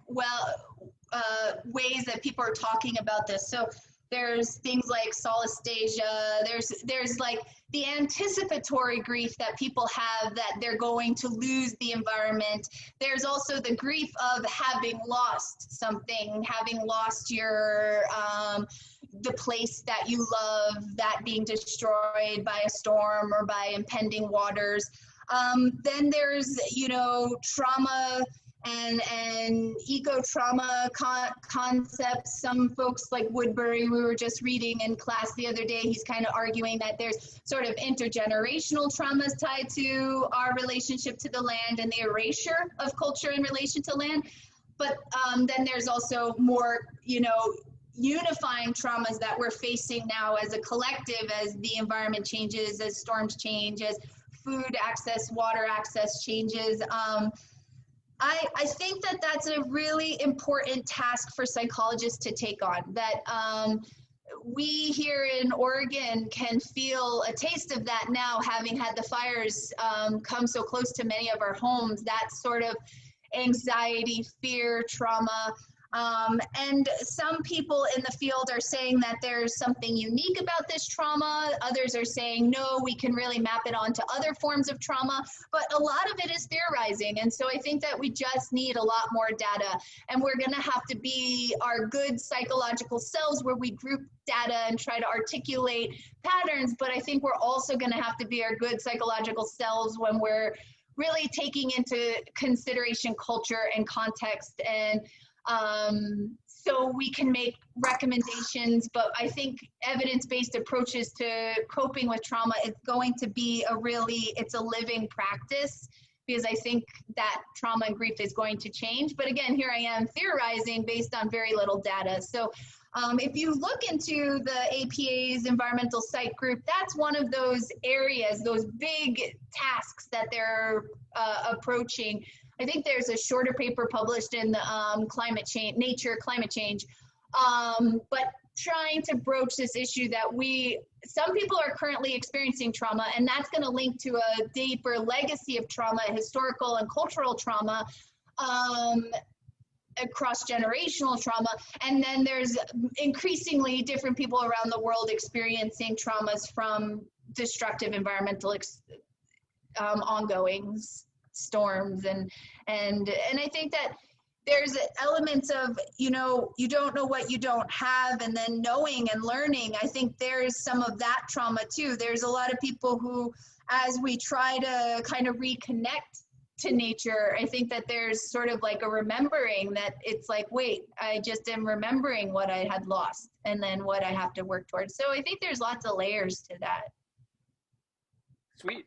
ways that people are talking about this. So there's things like solastalgia, there's like the anticipatory grief that people have that they're going to lose the environment. There's also the grief of having lost something, having lost your the place that you love, that being destroyed by a storm or by impending waters. Then there's, you know, trauma and eco-trauma concepts. Some folks like Woodbury, we were just reading in class the other day, he's kind of arguing that there's sort of intergenerational traumas tied to our relationship to the land and the erasure of culture in relation to land. But then there's also more, you know, unifying traumas that we're facing now as a collective, as the environment changes, as storms change, as food access, water access changes. I think that that's a really important task for psychologists to take on, that we here in Oregon can feel a taste of that now, having had the fires come so close to many of our homes, that sort of anxiety, fear, trauma. And some people in the field are saying that there's something unique about this trauma. Others are saying, no, we can really map it onto other forms of trauma. But a lot of it is theorizing. And so I think that we just need a lot more data. And we're going to have to be our good psychological selves where we group data and try to articulate patterns. But I think we're also going to have to be our good psychological selves when we're really taking into consideration culture and context, and so we can make recommendations. But I think evidence-based approaches to coping with trauma is going to be it's a living practice, because I think that trauma and grief is going to change. But again, here I am theorizing based on very little data. So if you look into the APA's environmental site group, that's one of those areas, those big tasks that they're approaching. I think there's a shorter paper published in the Nature Climate Change. But trying to broach this issue that some people are currently experiencing trauma, and that's going to link to a deeper legacy of trauma, historical and cultural trauma, cross-generational trauma. And then there's increasingly different people around the world experiencing traumas from destructive environmental ongoing storms. And I think that there's elements of, you don't know what you don't have, and then knowing and learning. I think there's some of that trauma too. There's a lot of people who, as we try to kind of reconnect to nature, I think that there's sort of like a remembering that it's like, wait, I just am remembering what I had lost and then what I have to work towards. So I think there's lots of layers to that. Sweet.